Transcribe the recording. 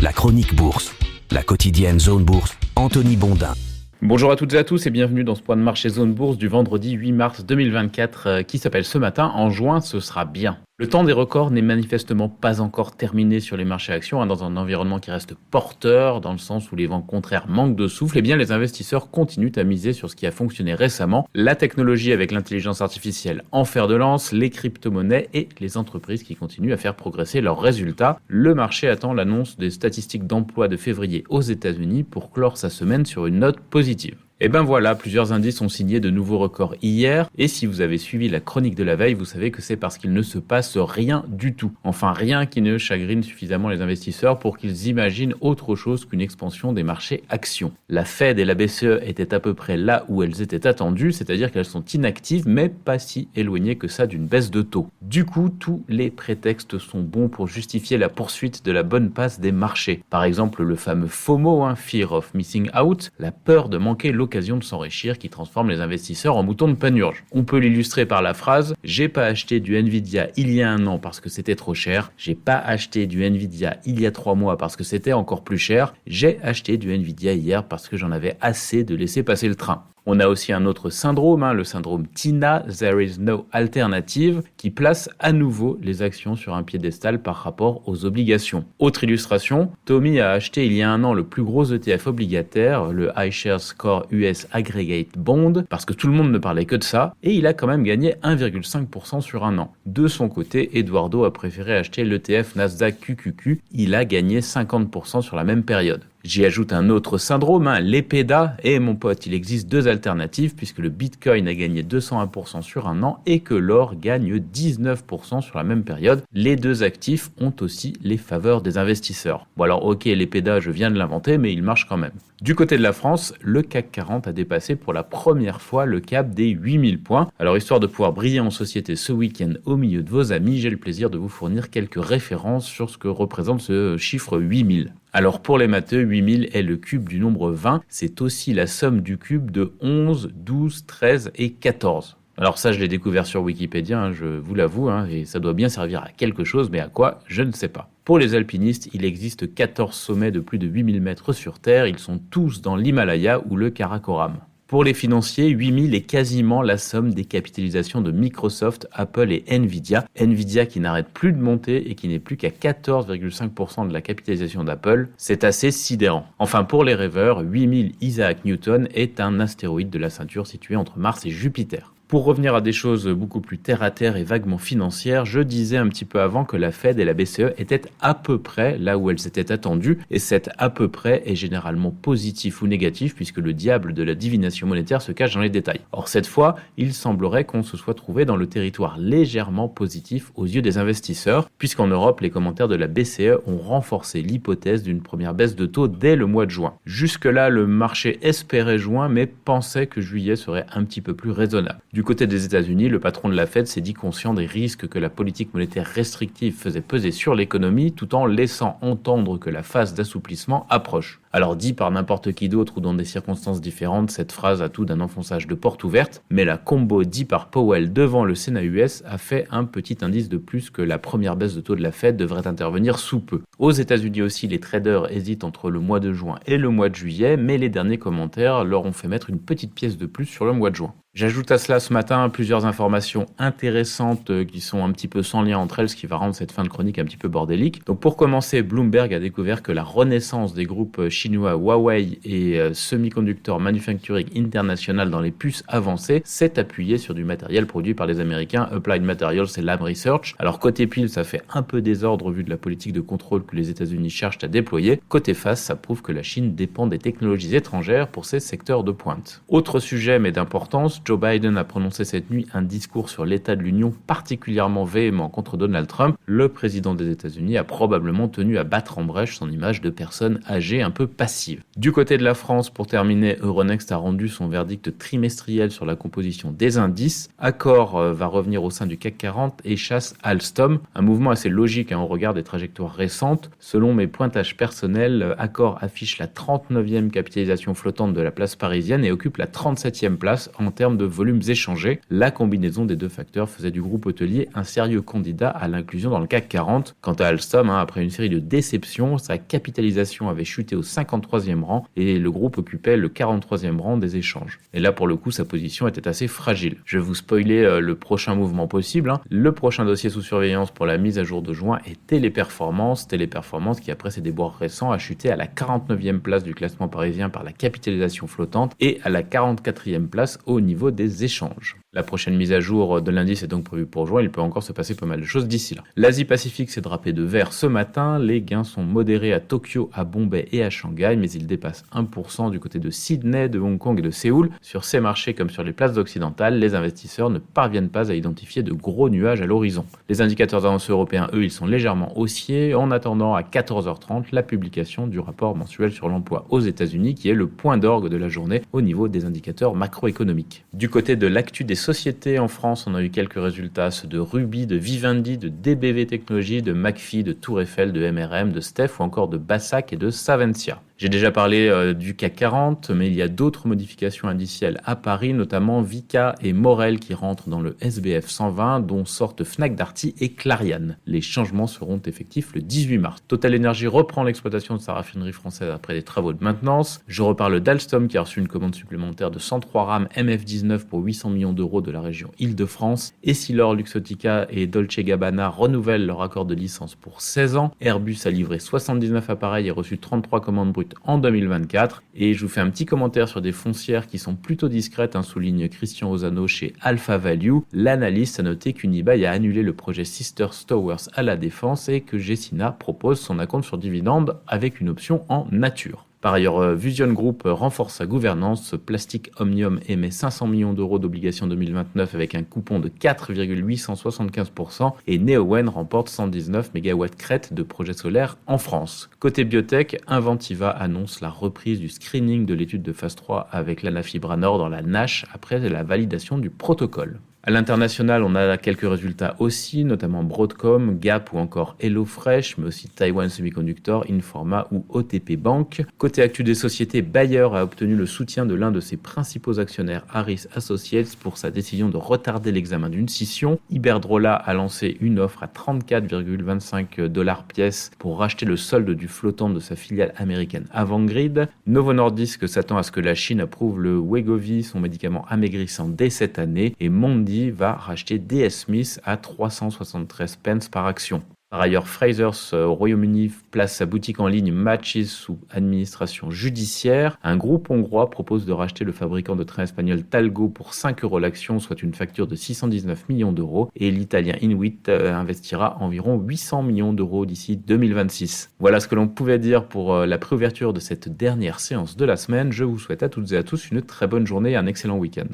La chronique bourse, la quotidienne Zone Bourse, Anthony Bondin. Bonjour à toutes et à tous et bienvenue dans ce point de marché Zone Bourse du vendredi 8 mars 2024 qui s'appelle ce matin « En juin, ce sera bien ». Le temps des records n'est manifestement pas encore terminé sur les marchés actions, dans un environnement qui reste porteur, dans le sens où les vents contraires manquent de souffle. Eh bien, les investisseurs continuent à miser sur ce qui a fonctionné récemment, la technologie avec l'intelligence artificielle en fer de lance, les crypto-monnaies et les entreprises qui continuent à faire progresser leurs résultats. Le marché attend l'annonce des statistiques d'emploi de février aux États-Unis pour clore sa semaine sur une note positive. Et ben voilà, plusieurs indices ont signé de nouveaux records hier, et si vous avez suivi la chronique de la veille, vous savez que c'est parce qu'il ne se passe rien du tout. Enfin, rien qui ne chagrine suffisamment les investisseurs pour qu'ils imaginent autre chose qu'une expansion des marchés actions. La Fed et la BCE étaient à peu près là où elles étaient attendues, c'est-à-dire qu'elles sont inactives, mais pas si éloignées que ça d'une baisse de taux. Du coup, tous les prétextes sont bons pour justifier la poursuite de la bonne passe des marchés. Par exemple, le fameux FOMO, Fear of Missing Out, la peur de manquer l'occasion de s'enrichir qui transforme les investisseurs en moutons de panurge. On peut l'illustrer par la phrase « J'ai pas acheté du Nvidia il y a un an parce que c'était trop cher. J'ai pas acheté du Nvidia il y a 3 mois parce que c'était encore plus cher. J'ai acheté du Nvidia hier parce que j'en avais assez de laisser passer le train. » On a aussi un autre syndrome, le syndrome TINA, There is no alternative, qui place à nouveau les actions sur un piédestal par rapport aux obligations. Autre illustration, Tommy a acheté il y a un an le plus gros ETF obligataire, le iShares Core US Aggregate Bond, parce que tout le monde ne parlait que de ça, et il a quand même gagné 1,5% sur un an. De son côté, Eduardo a préféré acheter l'ETF Nasdaq QQQ, il a gagné 50% sur la même période. J'y ajoute un autre syndrome, l'EPEDA, et mon pote, il existe deux alternatives puisque le Bitcoin a gagné 201% sur un an et que l'or gagne 19% sur la même période. Les deux actifs ont aussi les faveurs des investisseurs. Bon alors ok, l'EPEDA, je viens de l'inventer, mais il marche quand même. Du côté de la France, le CAC 40 a dépassé pour la première fois le cap des 8000 points. Alors histoire de pouvoir briller en société ce week-end au milieu de vos amis, j'ai le plaisir de vous fournir quelques références sur ce que représente ce chiffre 8000. Alors pour les matheux, 8000 est le cube du nombre 20, c'est aussi la somme du cube de 11, 12, 13 et 14. Alors ça, je l'ai découvert sur Wikipédia, je vous l'avoue, et ça doit bien servir à quelque chose, mais à quoi, je ne sais pas. Pour les alpinistes, il existe 14 sommets de plus de 8000 mètres sur Terre, ils sont tous dans l'Himalaya ou le Karakoram. Pour les financiers, 8000 est quasiment la somme des capitalisations de Microsoft, Apple et Nvidia. Nvidia qui n'arrête plus de monter et qui n'est plus qu'à 14,5% de la capitalisation d'Apple. C'est assez sidérant. Enfin, pour les rêveurs, 8000 Isaac Newton est un astéroïde de la ceinture situé entre Mars et Jupiter. Pour revenir à des choses beaucoup plus terre-à-terre et vaguement financières, je disais un petit peu avant que la Fed et la BCE étaient à peu près là où elles étaient attendues, et cet à peu près est généralement positif ou négatif puisque le diable de la divination monétaire se cache dans les détails. Or cette fois, il semblerait qu'on se soit trouvé dans le territoire légèrement positif aux yeux des investisseurs, puisqu'en Europe, les commentaires de la BCE ont renforcé l'hypothèse d'une première baisse de taux dès le mois de juin. Jusque-là, le marché espérait juin, mais pensait que juillet serait un petit peu plus raisonnable. Du côté des États-Unis, le patron de la Fed s'est dit conscient des risques que la politique monétaire restrictive faisait peser sur l'économie tout en laissant entendre que la phase d'assouplissement approche. Alors dit par n'importe qui d'autre ou dans des circonstances différentes, cette phrase a tout d'un enfonçage de porte ouverte, mais la combo dit par Powell devant le Sénat US a fait un petit indice de plus que la première baisse de taux de la Fed devrait intervenir sous peu. Aux États-Unis aussi, les traders hésitent entre le mois de juin et le mois de juillet, mais les derniers commentaires leur ont fait mettre une petite pièce de plus sur le mois de juin. J'ajoute à cela ce matin plusieurs informations intéressantes qui sont un petit peu sans lien entre elles, ce qui va rendre cette fin de chronique un petit peu bordélique. Donc pour commencer, Bloomberg a découvert que la renaissance des groupes chinois Huawei et Semiconductor Manufacturing International dans les puces avancées s'est appuyée sur du matériel produit par les Américains Applied Materials et Lam Research. Alors côté pile, ça fait un peu désordre vu de la politique de contrôle que les États-Unis cherchent à déployer. Côté face, ça prouve que la Chine dépend des technologies étrangères pour ses secteurs de pointe. Autre sujet mais d'importance, Joe Biden a prononcé cette nuit un discours sur l'état de l'Union particulièrement véhément contre Donald Trump. Le président des États-Unis a probablement tenu à battre en brèche son image de personne âgée un peu passive. Du côté de la France, pour terminer, Euronext a rendu son verdict trimestriel sur la composition des indices. Accor va revenir au sein du CAC 40 et chasse Alstom. Un mouvement assez logique au regard des trajectoires récentes. Selon mes pointages personnels, Accor affiche la 39e capitalisation flottante de la place parisienne et occupe la 37e place en termes de volumes échangés. La combinaison des deux facteurs faisait du groupe hôtelier un sérieux candidat à l'inclusion dans le CAC 40. Quant à Alstom, après une série de déceptions, sa capitalisation avait chuté au 53e rang et le groupe occupait le 43e rang des échanges. Et là, pour le coup, sa position était assez fragile. Je vais vous spoiler le prochain mouvement possible. Le prochain dossier sous surveillance pour la mise à jour de juin est Téléperformance. Téléperformance qui, après ses déboires récents, a chuté à la 49e place du classement parisien par la capitalisation flottante et à la 44e place au niveau des échanges. La prochaine mise à jour de l'indice est donc prévue pour juin. Il peut encore se passer pas mal de choses d'ici là. L'Asie-Pacifique s'est drapée de vert ce matin. Les gains sont modérés à Tokyo, à Bombay et à Shanghai, mais ils dépassent 1% du côté de Sydney, de Hong Kong et de Séoul. Sur ces marchés comme sur les places occidentales, les investisseurs ne parviennent pas à identifier de gros nuages à l'horizon. Les indicateurs avancés européens, eux, ils sont légèrement haussiers, en attendant à 14h30 la publication du rapport mensuel sur l'emploi aux États-Unis, qui est le point d'orgue de la journée au niveau des indicateurs macroéconomiques. Du côté de l'actu des sociétés en France, on a eu quelques résultats, ceux de Ruby, de Vivendi, de DBV Technologies, de McPhee, de Tour Eiffel, de MRM, de Steph ou encore de Bassac et de Savencia. J'ai déjà parlé du CAC 40, mais il y a d'autres modifications indicielles à Paris, notamment Vicat et Morel qui rentrent dans le SBF 120, dont sortent Fnac Darty et Clariane. Les changements seront effectifs le 18 mars. Total Energy reprend l'exploitation de sa raffinerie française après des travaux de maintenance. Je reparle d'Alstom qui a reçu une commande supplémentaire de 103 rames MF19 pour 800 millions d'euros de la région Île-de-France. Essilor, Luxottica et Dolce Gabbana renouvellent leur accord de licence pour 16 ans. Airbus a livré 79 appareils et reçu 33 commandes brutes en 2024. Et je vous fais un petit commentaire sur des foncières qui sont plutôt discrètes, souligne Christian Ozano chez Alpha Value. L'analyste a noté qu'Unibail a annulé le projet Sisters Towers à la Défense et que Gecina propose son acompte sur dividende avec une option en nature. Par ailleurs, Vision Group renforce sa gouvernance. Plastic Omnium émet 500 millions d'euros d'obligations 2029 avec un coupon de 4,875% et Neowen remporte 119 MW crête de projets solaires en France. Côté biotech, Inventiva annonce la reprise du screening de l'étude de phase 3 avec l'anafibranor dans la NASH après la validation du protocole. À l'international, on a quelques résultats aussi, notamment Broadcom, Gap ou encore HelloFresh, mais aussi Taiwan Semiconductor, Informa ou OTP Bank. Côté actu des sociétés, Bayer a obtenu le soutien de l'un de ses principaux actionnaires, Harris Associates, pour sa décision de retarder l'examen d'une scission. Iberdrola a lancé une offre à 34,25$ pièce pour racheter le solde du flottant de sa filiale américaine Avangrid. Novo Nordisk s'attend à ce que la Chine approuve le Wegovy, son médicament amaigrissant, dès cette année, et Mondi va racheter DS Smith à 373 pence par action. Par ailleurs, Frasers au Royaume-Uni place sa boutique en ligne Matches sous administration judiciaire. Un groupe hongrois propose de racheter le fabricant de trains espagnol Talgo pour 5€ l'action, soit une facture de 619 millions d'euros. Et l'italien Inuit investira environ 800 millions d'euros d'ici 2026. Voilà ce que l'on pouvait dire pour la préouverture de cette dernière séance de la semaine. Je vous souhaite à toutes et à tous une très bonne journée et un excellent week-end.